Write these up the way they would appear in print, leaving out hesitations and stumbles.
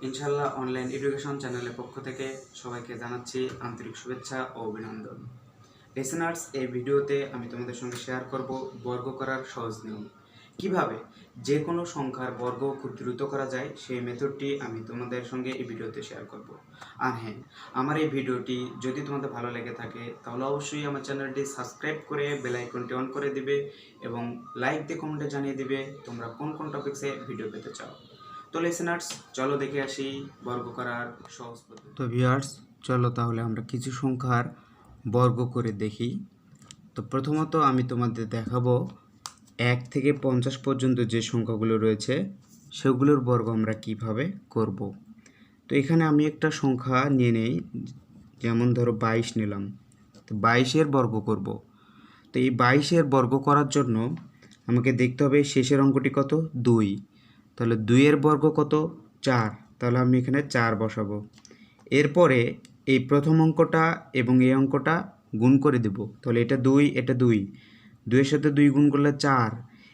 ইনশাআল্লাহ online education চ্যানেলের পক্ষ থেকে সবাইকে জানাচ্ছি আন্তরিক শুভেচ্ছা ও অভিনন্দন। লিসেনার্স, এই ভিডিওতে আমি তোমাদের সঙ্গে শেয়ার করব বর্গ করার সহজ নিয়ম। কিভাবে যে কোনো সংখ্যার বর্গ খুব দ্রুত করা যায় সেই মেথডটি আমি তোমাদের সঙ্গে এই ভিডিওতে শেয়ার করব। আর হ্যাঁ, আমার এই ভিডিওটি যদি তোমাদের ভালো লেগে থাকে তাহলে অবশ্যই আমার চ্যানেলটি সাবস্ক্রাইব করে বেল আইকনটি অন করে দিবে এবং লাইক দিয়ে কমেন্টে জানিয়ে দিবে তোমরা কোন কোন টপিকসে ভিডিও পেতে চাও। তো লিসেনার্স, চলো দেখে আসি বর্গ করার সহজ পদ্ধতি। তো ভিউয়ার্স, চলো তাহলে আমরা কিছু সংখ্যার বর্গ করে দেখি। তো প্রথমত আমি তোমাদের দেখাবো 1 থেকে 50 পর্যন্ত যে সংখ্যাগুলো রয়েছে সেগুলোর বর্গ আমরা কিভাবে করব। তো এখানে আমি একটা সংখ্যা নিয়ে নেই, যেমন ধরো 22 নিলাম। তো 22-এর বর্গ করব। তো এই 22-এর বর্গ করার জন্য আমাকে দেখতে হবে শেষের অঙ্কটি কত, 2। তাহলে 2-এর বর্গ কত, 4। তাহলে আমি এখানে 4 বসাবো। এরপরে এই প্রথম অঙ্কটা এবং এই অঙ্কটা গুণ করে দেব। তাহলে এটা 2, এটা 2, 2-এর সাথে 2 গুণ করলে 4,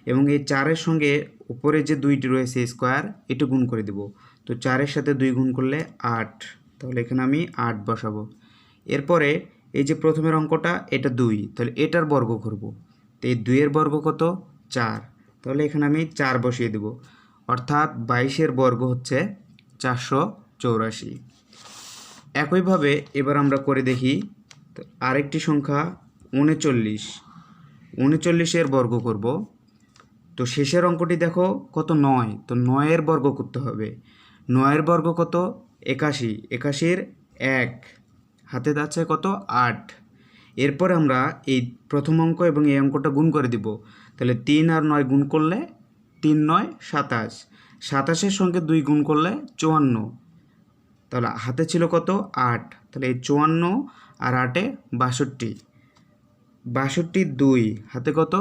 এবং এই 4-এর সঙ্গে উপরে যে 2টি রয়েছে স্কোয়ার, এটা গুণ করে দেব। তো 4-এর সাথে 2 গুণ করলে 8। তাহলে এখানে আমি 8 বসাবো। এরপরে এই যে প্রথমের অঙ্কটা, এটা 2, তাহলে এটার বর্গ করব। তো এই 2-এর বর্গ কত, 4। তাহলে এখানে আমি 4 বসিয়ে দেব। অর্থাৎ 22-এর বর্গ হচ্ছে 484। একইভাবে এবার আমরা করে দেখি আরেকটি সংখ্যা 39। 39-এর বর্গ করব। তো শেষের অঙ্কটি দেখো কত, 9। তো 9-এর বর্গ করতে হবে। 9-এর বর্গ কত, 81। 81-এর 1 হাতে যাচ্ছে কত, 8। এরপর আমরা এই প্রথম অঙ্ক এবং এই অঙ্কটা গুণ করে দিব। তাহলে 3 আর 9 গুণ করলে 3 9 27। 27-এর সঙ্গে 2 গুণ করলে 54। তাহলে হাতে ছিল কত, 8। তাহলে এই 54 আর 8-এ 62। 62 2 হাতে কত,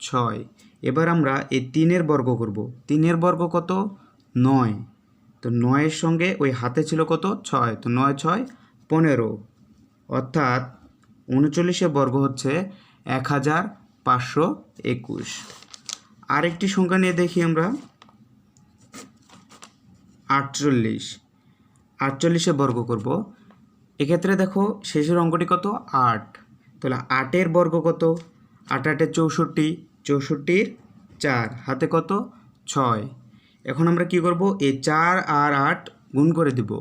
6। এবার আমরা এই 3-এর বর্গ করব। 3-এর বর্গ কত, 9। তো 9-এর সঙ্গে ওই হাতে ছিল কত, 6। তো 9 6 15। অর্থাৎ 39-এর বর্গ হচ্ছে 1521। আরেকটি সংখ্যা নিয়ে দেখি আমরা 48। 48-এর বর্গ করব। এক্ষেত্রে দেখো শেষের অঙ্কটি কত, 8। তাহলে 8-এর বর্গ কত, 8 8 64, 64-এর 4 হাতে কত, 6। এখন আমরা কি করব, এই 4 আর 8 গুণ করে দিব।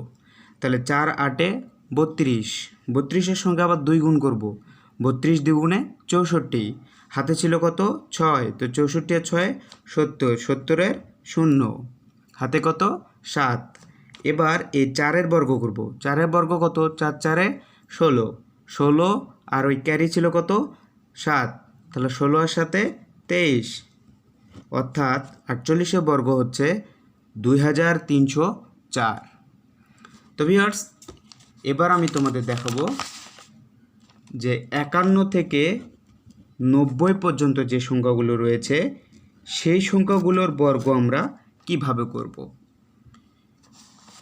তাহলে 4 8-এ 32। 32-এর সঙ্গে আবার 2 গুণ করব। 32 দ্বিগুণে 64। হাতে ছিল কত, 6। তো 64 আর 6 70। 70-এর 0 হাতে কত, 7। এবার এই 4-এর বর্গ করব। 4-এর বর্গ কত, 4 4-এ 16। 16 আর ওই ক্যারি ছিল কত, 7। তাহলে 16 আর 7-এ 23। অর্থাৎ 48-এর বর্গ হচ্ছে 2304। তো ভিউয়ার্স, এবার আমি তোমাদের দেখাবো যে 51 থেকে 90 পর্যন্ত যে সংখ্যাগুলো রয়েছে সেই সংখ্যাগুলোর বর্গ আমরা কিভাবে করব।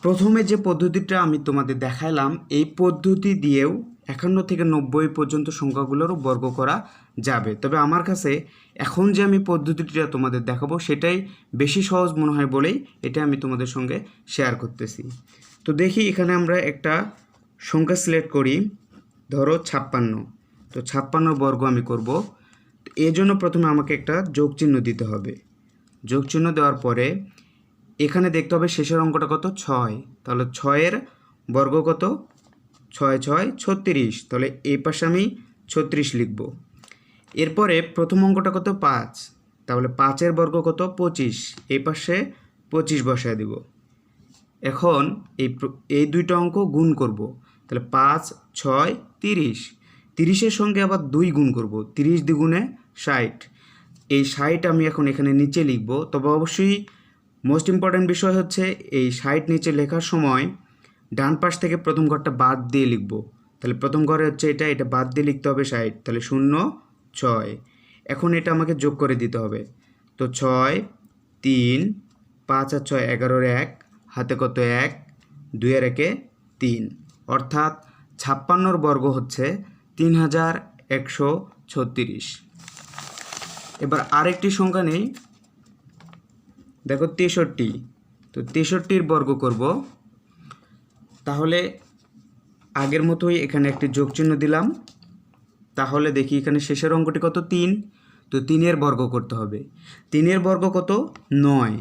প্রথমে যে পদ্ধতিটা আমি তোমাদের দেখাইলাম, এই পদ্ধতি দিয়েও 51 থেকে 90 পর্যন্ত সংখ্যাগুলোরও বর্গ করা যাবে। তবে আমার কাছে এখন যে আমি পদ্ধতিটা তোমাদের দেখাবো সেটাই বেশি সহজ মনে হয় বলেই এটা আমি তোমাদের সঙ্গে শেয়ার করতেছি। তো দেখি এখানে আমরা একটা সংখ্যা সিলেক্ট করি, ধরো 56। তো 56 বর্গ আমি করব। তো এর জন্য প্রথমে আমাকে একটা যোগ চিহ্ন দিতে হবে। যোগ চিহ্ন দেওয়ার পরে এখানে দেখতে হবে শেষের অঙ্কটা কত, 6। তাহলে 6-এর বর্গ কত, 6 6 36। তাহলে এই পাশে আমি 36 লিখব। এরপরে প্রথম অঙ্কটা কত, 5। তাহলে 5-এর বর্গ কত, 25। এই পাশে 25 বসায় দেব। এখন এই দুইটা অঙ্ক গুণ করব। তাহলে 5 6 30। 30-এর সঙ্গে আবার 2 গুণ করব। 30 দ্বিগুণে 60। এই 60 আমি এখন এখানে নিচে লিখব। তবে অবশ্যই মোস্ট ইম্পর্ট্যান্ট বিষয় হচ্ছে এই 60 নিচে লেখার সময় ডান পাশ থেকে প্রথম ঘরটা বাদ দিয়ে লিখব। তাহলে প্রথম ঘরে হচ্ছে এটা বাদ দিয়ে লিখতে হবে 60। তাহলে 0 6। এখন এটা আমাকে যোগ করে দিতে হবে। তো 6 3 5 আর 6 11-এর 1 হাতে কত, 1 2 আর 1-এ 3। অর্থাৎ 56-র বর্গ হচ্ছে 3136। এবার আরেকটি সংখ্যা নেই, দেখো 63। তো 63-র বর্গ করব। তাহলে আগের মতোই এখানে একটি যোগ চিহ্ন দিলাম। তাহলে দেখি এখানে শেষের অঙ্কটি কত, 3। তো 3-এর বর্গ করতে হবে। 3-এর বর্গ কত, 9।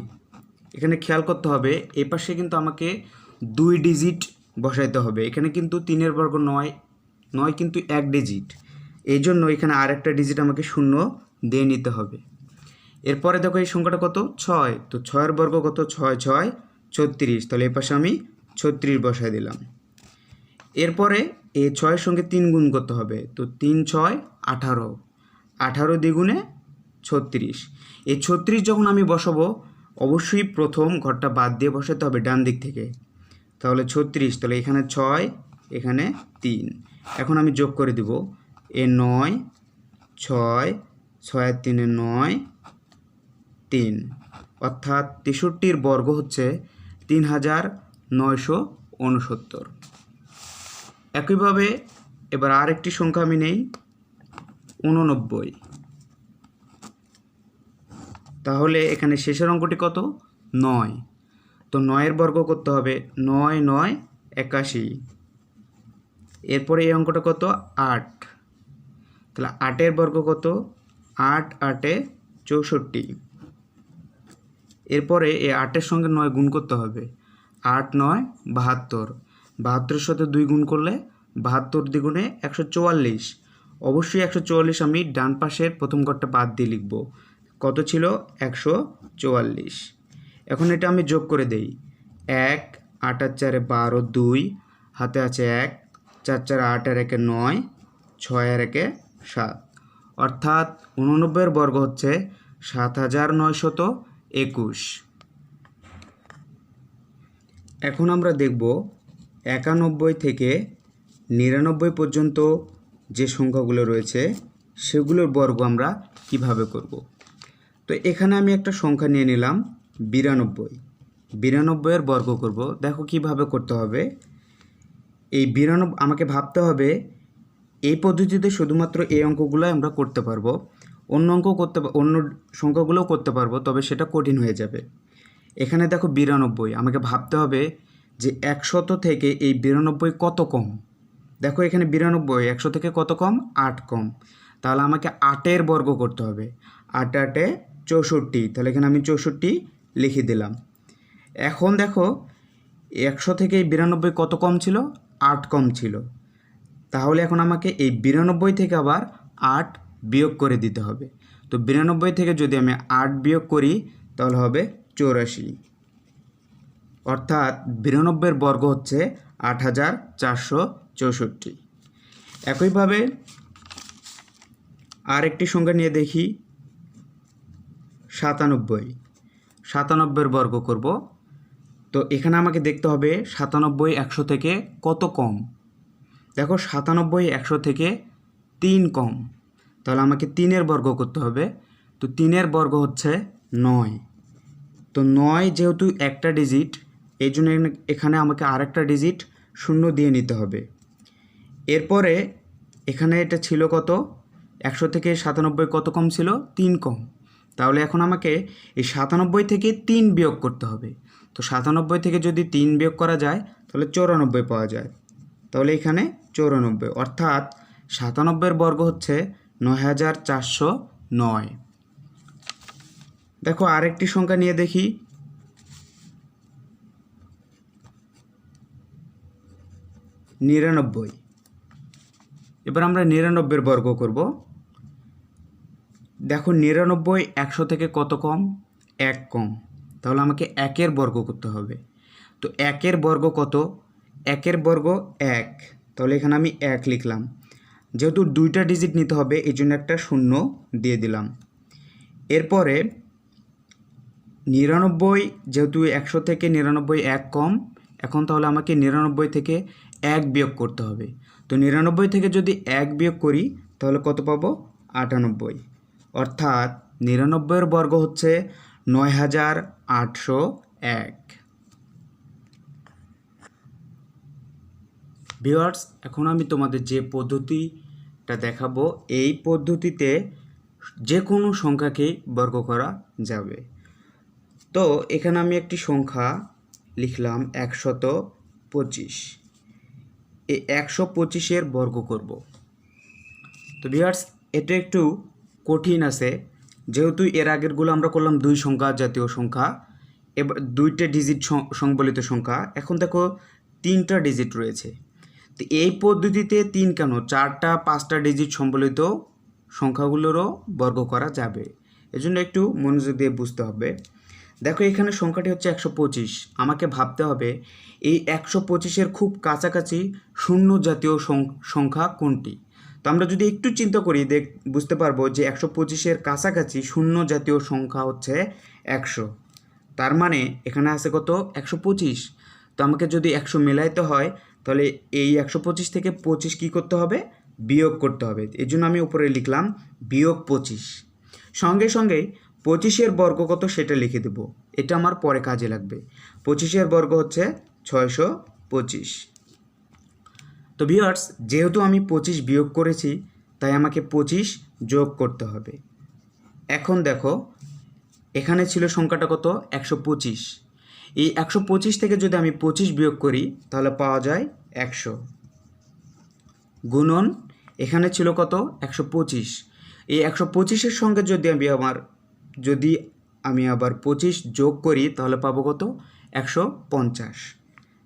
এখানে খেয়াল করতে হবে এই পাশে কিন্তু আমাকে 2 ডিজিট বসাইতে হবে। এখানে কিন্তু 3-এর বর্গ 9, 9 কিন্তু 1 ডিজিট, এই জন্য এখানে আর একটা ডিজিট আমাকে 0 দিয়ে নিতে হবে। এরপরে দেখো এই সংখ্যাটা কত, 6। তো 6-এর বর্গ কত, 6 6 36। তাহলে এই পাশে আমি 36 বসাই দিলাম। এরপরে এই 6-এর সঙ্গে 3 গুণ করতে হবে। তো 3 6 18, 18 দ্বিগুণে 36। এই 36 যখন আমি বসাবো অবশ্যই প্রথম ঘরটা বাদ দিয়ে বসাতে হবে ডান দিক থেকে। তাহলে 36, তাহলে এখানে 6, এখানে 3। এখন আমি যোগ করে দিব, এ 9 6 6 3 9 3, অর্থাৎ 63-র বর্গ হচ্ছে 3969। একইভাবে এবার আরেকটি সংখ্যা আমি নেই, 89। তাহলে এখানে শেষের অঙ্কটি কত, 9। তো 9-এর বর্গ করতে হবে, 9 9 81। এরপরে এই অঙ্কটা কত, 8। তাহলে 8-এর বর্গ কত, 8 8 64। এরপরে এই 8-এর সঙ্গে 9 গুণ করতে হবে, 8 9 72। 72-এর সাথে 2 গুণ করলে 72 দ্বিগুণে 144। অবশ্যই 144 আমি ডান পাশের প্রথম ঘরটা বাদ দিয়ে লিখব। কত ছিল, 144। এখন এটা আমি যোগ করে দেই, 1 8 আর 4 12, 2 হাতে আছে 1, 4 4 8 আর 1 9, 6 আর 1 7। অর্থাৎ 89-এর বর্গ হচ্ছে 7921। এখন আমরা দেখব 91 থেকে 99 পর্যন্ত যে সংখ্যাগুলো রয়েছে সেগুলোর বর্গ আমরা কিভাবে করব। তো এখানে আমি একটা সংখ্যা নিয়ে নিলাম 92। 92-এর বর্গ করব। দেখো কিভাবে করতে হবে। এই 92 আমাকে ভাবতে হবে এই পদ্ধতিতে শুধুমাত্র এই অঙ্কগুলো আমরা করতে পারবো, অন্য অন্য সংখ্যাগুলোও করতে পারবো, তবে সেটা কঠিন হয়ে যাবে। এখানে দেখো 92, আমাকে ভাবতে হবে যে 100 থেকে এই 92 কত কম। দেখো এখানে 92, 100 থেকে কত কম, 8 কম। তাহলে আমাকে 8-এর বর্গ করতে হবে, 8 8 64। তাহলে এখানে আমি 64 লিখে দিলাম। এখন দেখো 100 থেকে এই 92 কত কম ছিল, 8 কম ছিল। তাহলে এখন আমাকে এই 92 থেকে আবার 8 বিয়োগ করে দিতে হবে। তো 92 থেকে যদি আমি 8 বিয়োগ করি তাহলে হবে 84। অর্থাৎ 92-এর বর্গ হচ্ছে 8464। একইভাবে আরেকটি সংখ্যা নিয়ে দেখি, 97। 97-এর বর্গ করব। তো এখানে আমাকে দেখতে হবে 97 100 থেকে কত কম। দেখো 97 100 থেকে 3 কম। তাহলে আমাকে 3-এর বর্গ করতে হবে। তো 3-এর বর্গ হচ্ছে 9। তো 9 যেহেতু একটা ডিজিট, এই জন্য এখানে আমাকে আরেকটা ডিজিট 0 দিয়ে নিতে হবে। এরপরে এখানে এটা ছিল কত, 100 থেকে 97 কত কম ছিল, 3 কম। তাহলে এখন আমাকে এই 97 থেকে 3 বিয়োগ করতে হবে। তো 97 থেকে যদি 3 বিয়োগ করা যায় তাহলে 94 পাওয়া যায়। তাহলে এখানে 94, অর্থাৎ 97-এর বর্গ হচ্ছে 9409। দেখো আরেকটি সংখ্যা নিয়ে দেখি, 99। এবার আমরা 99-এর বর্গ করব। দেখো 99 100 থেকে কত কম, 1 কম। তাহলে আমাকে 1-এর বর্গ করতে হবে। তো 1-এর বর্গ কত, 1-এর বর্গ 1। তাহলে এখানে আমি 1 লিখলাম। যেহেতু 2টা ডিজিট নিতে হবে এই জন্য একটা 0 দিয়ে দিলাম। এরপরে 99, যেহেতু 100 থেকে 99 1 কম, এখন তাহলে আমাকে 99 থেকে 1 বিয়োগ করতে হবে। তো 99 থেকে যদি 1 বিয়োগ করি তাহলে কত পাবো, 98। অর্থাৎ 99-এর বর্গ হচ্ছে 9801। ভিউয়ার্স, এখন আমি তোমাদের যে পদ্ধতিটা দেখাবো এই পদ্ধতিতে যে কোনো সংখ্যাকেই বর্গ করা যাবে। তো এখানে আমি একটি সংখ্যা লিখলাম 125। এই 125-এর বর্গ করব। তো ভিউয়ার্স, এটা একটু কঠিন আছে, যেহেতু এর আগেরগুলো আমরা করলাম 2 সংখ্যা জাতীয় সংখ্যা, এবার 2টে ডিজিট সংবলিত সংখ্যা, এখন দেখো 3টা ডিজিট রয়েছে। তো এই পদ্ধতিতে 3 কেন, 4টা 5টা ডিজিট সম্বলিত সংখ্যাগুলোরও বর্গ করা যাবে। এজন্য একটু মনোযোগ দিয়ে বুঝতে হবে। দেখো এখানে সংখ্যাটি হচ্ছে 125, আমাকে ভাবতে হবে এই 125-এর খুব কাছাকাছি শূন্য জাতীয় সংখ্যা কোনটি। তো আমরা যদি একটু চিন্তা করি বুঝতে পারবো যে 125-এর কাছাকাছি শূন্য জাতীয় সংখ্যা হচ্ছে 100। তার মানে এখানে আছে কত, 125। তো আমাকে যদি 100 মেলাইতে হয়, তাহলে এই 125 থেকে 25 কী করতে হবে, বিয়োগ করতে হবে। এই জন্য আমি উপরে লিখলাম বিয়োগ 25। সঙ্গে সঙ্গে 25-এর বর্গ কত সেটা লিখে দেব, এটা আমার পরে কাজে লাগবে। 25-এর বর্গ হচ্ছে 625। তো ভিউয়ার্স, যেহেতু আমি 25 বিয়োগ করেছি, তাই আমাকে 25 যোগ করতে হবে। এখন দেখো এখানে ছিল সংখ্যাটা কত, 125। এই 125 থেকে যদি আমি 25 বিয়োগ করি, তাহলে পাওয়া যায় 100। গুণন এখানে ছিল কত, 125। এই 125-এর সঙ্গে যদি আমি আবার 25 যোগ করি, তাহলে পাবো কত, 150।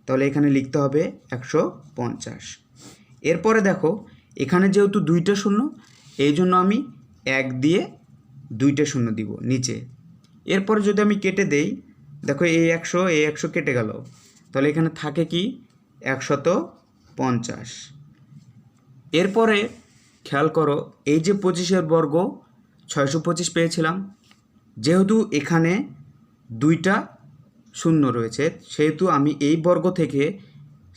তাহলে এখানে লিখতে হবে 150। এরপরে দেখো এখানে যেহেতু 2টা শূন্য, এই জন্য আমি 1 দিয়ে 2টে শূন্য দিব নিচে। এরপরে যদি আমি কেটে দেই, দেখো এই 100 কেটে গেল, তাহলে এখানে থাকে কি, 150। এরপরে খেয়াল করো, এই যে 25-এর বর্গ 625 পেয়েছিলাম, যেহেতু এখানে 2টা শূন্য রয়েছে, সেহেতু আমি এই বর্গ থেকে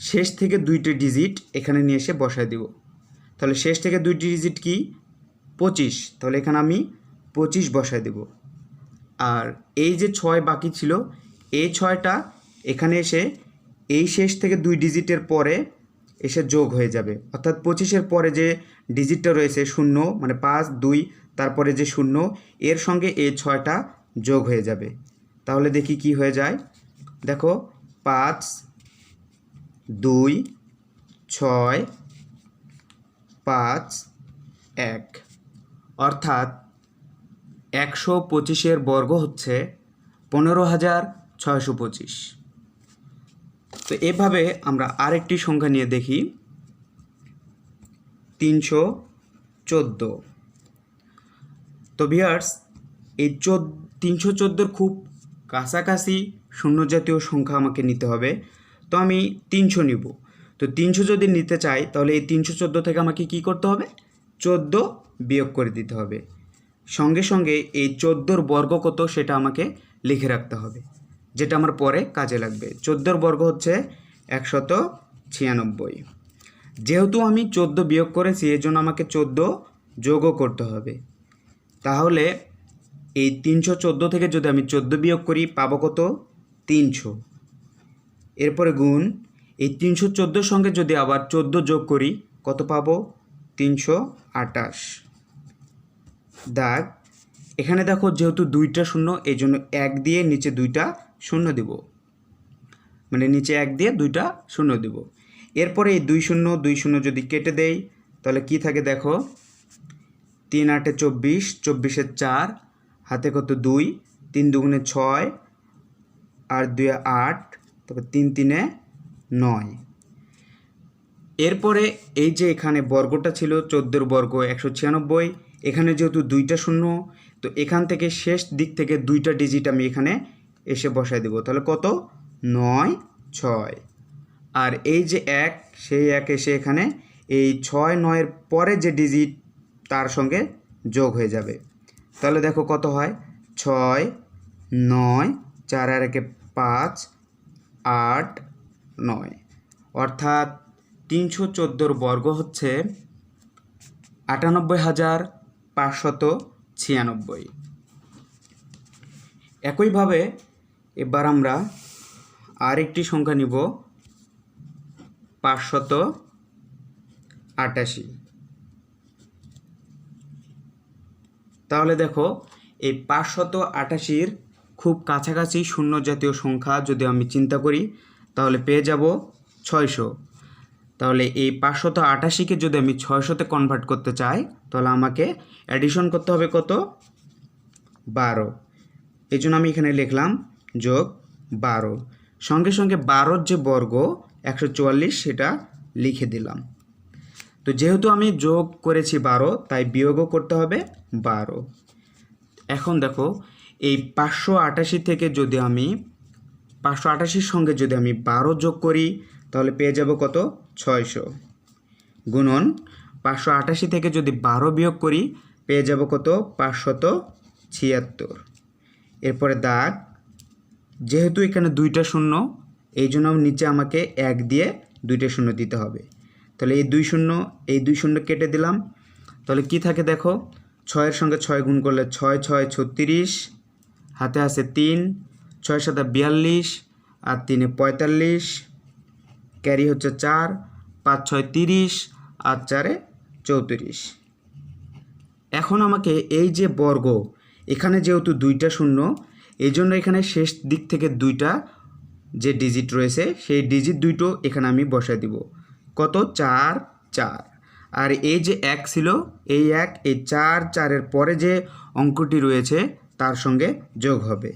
শেষ থেকে 2টে ডিজিট এখানে নিয়ে এসে বসায় দিব। তাহলে শেষ থেকে 2টি ডিজিট কি, 25, তাহলে এখানে আমি 25 বসায় দেব। আর এই যে 6 বাকি ছিল, এই 6টা এখানে এসে এই শেষ থেকে 2 ডিজিটের পরে এসে যোগ হয়ে যাবে, অর্থাৎ 25-এর পরে যে ডিজিটটা রয়েছে 0, মানে 5, 2, তারপরে যে 0, এর সঙ্গে এই 6টা যোগ হয়ে যাবে। তাহলে দেখি কি হয়ে যায়, দেখো 5, 2, 6, 5, 1, অর্থাৎ 125-এর বর্গ হচ্ছে 15,625। তো এভাবে আমরা আরেকটি সংখ্যা নিয়ে দেখি, 314। তো ভিউয়ার্স, এই 314-এর খুব কাছাকাছি শূন্য জাতীয় সংখ্যা আমাকে নিতে হবে। তো আমি 300 নিব। তো 300 যদি নিতে চাই, তাহলে এই 314 থেকে আমাকে কি করতে হবে, 14 বিয়োগ করে দিতে হবে। সঙ্গে সঙ্গে এই 14-এর বর্গ কত সেটা আমাকে লিখে রাখতে হবে, যেটা আমার পরে কাজে লাগবে। 14-এর বর্গ হচ্ছে 196। যেহেতু আমি 14 বিয়োগ করেছি, এর জন্য আমাকে 14 যোগও করতে হবে। তাহলে এই 314 থেকে যদি আমি 14 বিয়োগ করি, পাবো কত, 300। এরপরে গুণ, এই 314-এর সঙ্গে যদি আবার 14 যোগ করি, কত পাবো, 328। দাগ, এখানে দেখো যেহেতু 2টা শূন্য, এই জন্য 1 দিয়ে নিচে 2টা শূন্য দেব, মানে নিচে 1 দিয়ে 2টা শূন্য দেব। এরপরে এই 2 শূন্য যদি কেটে দেই, তাহলে কি থাকে দেখো, 3 8 24, 24-এর 4, হাতে কত 2, 3 2 6, আর 2 8, তারপর 3 3 9। এরপরে এই যে এখানে বর্গটা ছিল 14-এর বর্গ 196, এখানে যেহেতু 2টা শূন্য, তো এখান থেকে শেষ দিক থেকে 2টা ডিজিট আমি এখানে এসে বসায় দেব। তাহলে কত, 9 6। আর এই যে 1, সেই 1 এসে এখানে এই 6 9-এর পরে যে ডিজিট তার সঙ্গে যোগ হয়ে যাবে। তাহলে দেখো কত হয়, 6 9, 4 আর 1 5, 8 9, অর্থাৎ 314-এর বর্গ হচ্ছে 98,596। একইভাবে এবার আমরা আরেকটি সংখ্যা নিব, 588। তাহলে দেখো এই 588-র খুব কাছাকাছি শূন্য জাতীয় সংখ্যা যদি আমি চিন্তা করি, তাহলে পেয়ে যাব 600। তাহলে এই 588কে যদি আমি 600-তে কনভার্ট করতে চাই তাহলে আমাকে অ্যাডিশন করতে হবে কত? 12। এই জন্য আমি এখানে লিখলাম যোগ 12, সঙ্গে সঙ্গে 12-র যে বর্গ 144 সেটা লিখে দিলাম। তো যেহেতু আমি যোগ করেছি 12, তাই বিয়োগও করতে হবে 12। এখন দেখো এই 588 থেকে যদি আমি 588-র সঙ্গে যদি আমি 12 যোগ করি তাহলে পেয়ে যাব কত? 600 গুণন 588 থেকে যদি 12 বিয়োগ করি পেয়ে যাব কত? 576। এরপরে দাগ, যেহেতু এখানে 2টা শূন্য এই জন্য নিচে আমাকে 1 দিয়ে 2টা শূন্য দিতে হবে। তাহলে এই 2 শূন্য এই 2 শূন্য কেটে দিলাম। তাহলে কি থাকে দেখো, 6-এর সঙ্গে 6 গুণ করলে 6 6 36, হাতে আছে 3, 6 7 42 আর 3 45, ক্যারি হচ্ছে 4, 5 6 30 আর 4 34। এখন আমাকে এই যে বর্গ, এখানে যেহেতু 2টা শূন্য এই জন্য এখানে শেষ দিক থেকে 2টা যে ডিজিট রয়েছে সেই ডিজিট 2টো এখানে আমি বসায় দিব। কত? 4 4। আর এই যে 1 ছিল এই 1 এই 4 4-এর পরে যে অঙ্কটি রয়েছে তার সঙ্গে যোগ হবে।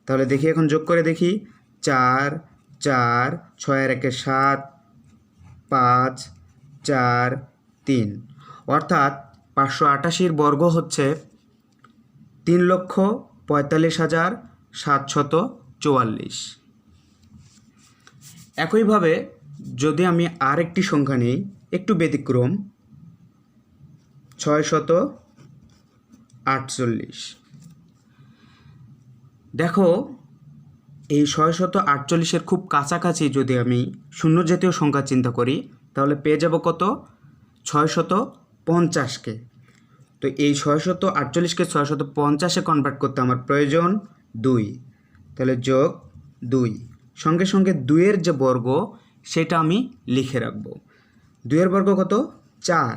তাহলে দেখি, এখন যোগ করে দেখি। 4 4 6 1 7 5 4 3, অর্থাৎ 588-র বর্গ হচ্ছে 3,45,744। একইভাবে যদি আমি আরেকটি সংখ্যা নিই, একটু ব্যতিক্রম, 648। দেখো এই 648-এর খুব কাছাকাছি যদি আমি শূন্য জাতীয় সংখ্যা চিন্তা করি তাহলে পেয়ে যাব কত? 650-কে। তো এই 648-কে 650-এ কনভার্ট করতে আমার প্রয়োজন 2, তাহলে যোগ 2, সঙ্গে সঙ্গে 2-এর যে বর্গ সেটা আমি লিখে রাখব। 2-এর বর্গ কত? 4,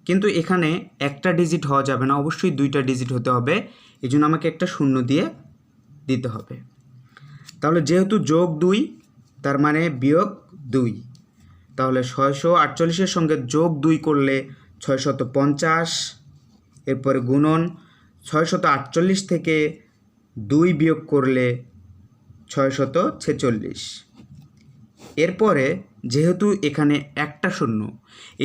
কিন্তু এখানে একটা ডিজিট হওয়া যাবে না, অবশ্যই 2টা ডিজিট হতে হবে, এই জন্য আমাকে একটা শূন্য দিয়ে দিতে হবে। তাহলে যেহেতু যোগ 2 তার মানে বিয়োগ 2, তাহলে 648-এর সঙ্গে যোগ 2 করলে 650, এরপরে গুণন 648 থেকে 2 বিয়োগ করলে 646। এরপরে যেহেতু এখানে একটা শূন্য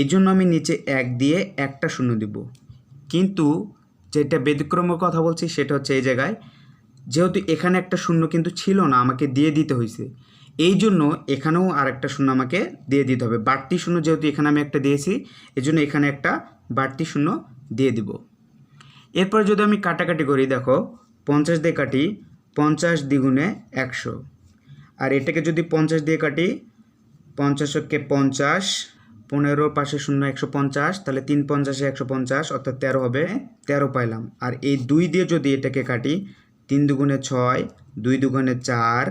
এই জন্য আমি নিচে 1 দিয়ে একটা শূন্য দিব, কিন্তু যেটা ব্যতিক্রমের কথা বলছি সেটা হচ্ছে এই জায়গায় যেহেতু এখানে একটা শূন্য কিন্তু ছিল না, আমাকে দিয়ে দিতে হয়েছে, এই জন্য এখানেও আর একটা শূন্য আমাকে দিয়ে দিতে হবে। বাড়তি শূন্য যেহেতু এখানে আমি একটা দিয়েছি এই জন্য এখানে একটা বাড়তি শূন্য দিয়ে দিব। এরপর যদি আমি কাটাকাটি করি, দেখো 50 দিয়ে কাটি, 50 দ্বিগুণে 100, আর এটাকে যদি 50 দিয়ে কাটি, 50-কে 50, 15 পাশে শূন্য 150, তাহলে 3 50-এ 150 অর্থাৎ 13 হবে, 13 পাইলাম। আর এই 2 দিয়ে যদি এটাকে কাটি, 3 দুগুণে 6, 2 দুগুণে 4,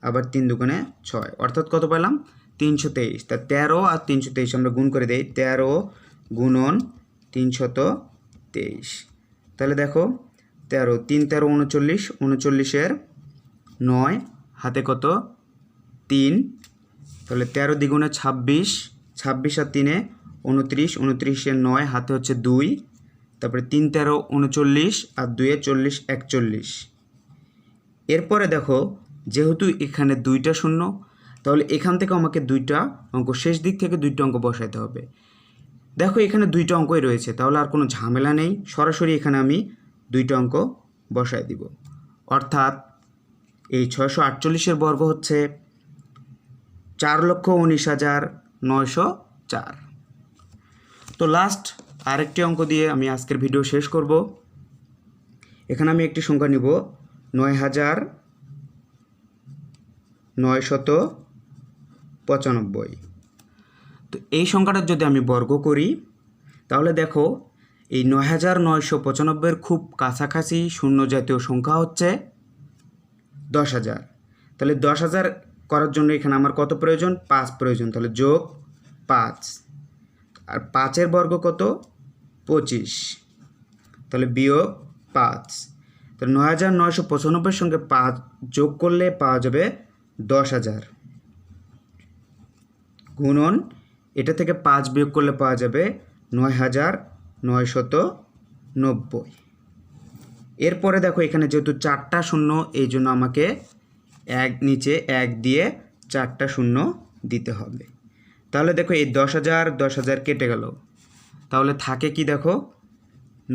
আবার 3 দুগুণে 6, অর্থাৎ কত পেলাম? 323। তা 13 আর 323 আমরা গুণ করে দেই, 13 গুণন 323। তাহলে দেখো 13 3 13 39, 39-এর 9, হাতে কত? 3, তাহলে 13 দ্বিগুণে 26, 26 আর 3-এ 29, 29-এর 9, হাতে হচ্ছে 2, তারপরে 3 13 39 আর 2-এ 40 41। এরপরে দেখো যেহেতু এখানে 2টা শূন্য তাহলে এখান থেকে আমাকে 2টা অঙ্ক, শেষ দিক থেকে 2টা অঙ্ক বসাইতে হবে। দেখো এখানে 2টা অঙ্কই রয়েছে, তাহলে আর কোনো ঝামেলা নেই, সরাসরি এখানে আমি 2টা অঙ্ক বসাই দিব। অর্থাৎ এই 648-এর বর্গ হচ্ছে 4,19,904। তো লাস্ট আরেকটি অঙ্ক দিয়ে আমি আজকের ভিডিও শেষ করব। এখানে আমি একটি সংখ্যা নিব 9,995। তো এই সংখ্যাটা যদি আমি বর্গ করি তাহলে দেখো এই 9,995-এর খুব কাছাকাছি শূন্য জাতীয় সংখ্যা হচ্ছে 10,000। তাহলে 10,000 করার জন্য এখানে আমার কত প্রয়োজন? 5 প্রয়োজন, তাহলে যোগ 5, আর 5-এর বর্গ কত? 25, তাহলে বিয়োগ 5। তো 9,995-এর সঙ্গে 5 যোগ করলে পাওয়া যাবে 10,000, গুণন এটা থেকে 5 বিয়োগ করলে পাওয়া যাবে ৯,৯৯০। এরপরে দেখো এখানে যেহেতু 4টা শূন্য, এই জন্য আমাকে নিচে 1 দিয়ে 4টা শূন্য দিতে হবে। তাহলে দেখো এই 10,000 কেটে গেল, তাহলে থাকে কি দেখো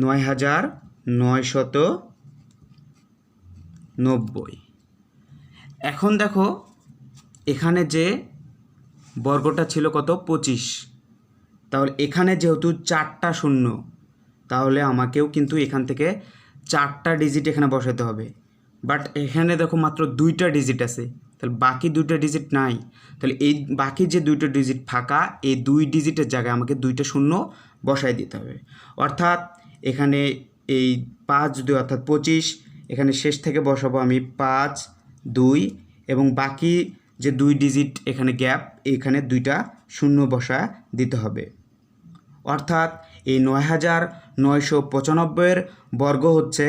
9,990। এখন দেখো এখানে যে বর্গটা ছিল কত 25, তাহলে এখানে যেহেতু 4টা শূন্য, তাহলে আমাকেও কিন্তু এখান থেকে 4টা ডিজিট এখানে বসাতে হবে। বাট এখানে দেখো মাত্র 2টা ডিজিট আছে, তাহলে বাকি 2টা ডিজিট নাই। তাহলে এই বাকি যে 2টা ডিজিট ফাঁকা, এই 2 ডিজিটের জায়গায় আমাকে 2টা শূন্য বসাই দিতে হবে। অর্থাৎ এখানে এই 5 2 অর্থাৎ 25, এখানে শেষ থেকে বসাবো আমি 5 2, এবং বাকি যে 2 ডিজিট এখানে গ্যাপ, এখানে 2টা শূন্য বসা দিতে হবে। অর্থাৎ এই 9,995 বর্গ হচ্ছে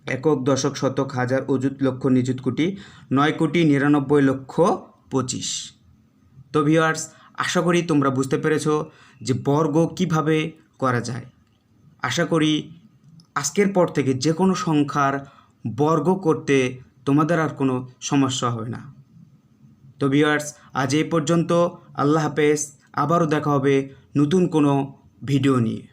একক, দশক, শতক, হাজার, অযুত, লক্ষ, নিযুত, কোটি, 9,99,25,000। তো ভিউয়ার্স, আশা করি তোমরা বুঝতে পেরেছো যে বর্গ কিভাবে করা যায়। আশা করি আজকের পর থেকে যে কোনো সংখ্যার বর্গ করতে তোমাদের আর কোনো সমস্যা হবে না। তো ভিউয়ার্স, আজ এই পর্যন্ত। আল্লাহ হাফেজ। আবারও দেখা হবে নতুন কোনো ভিডিও নিয়ে।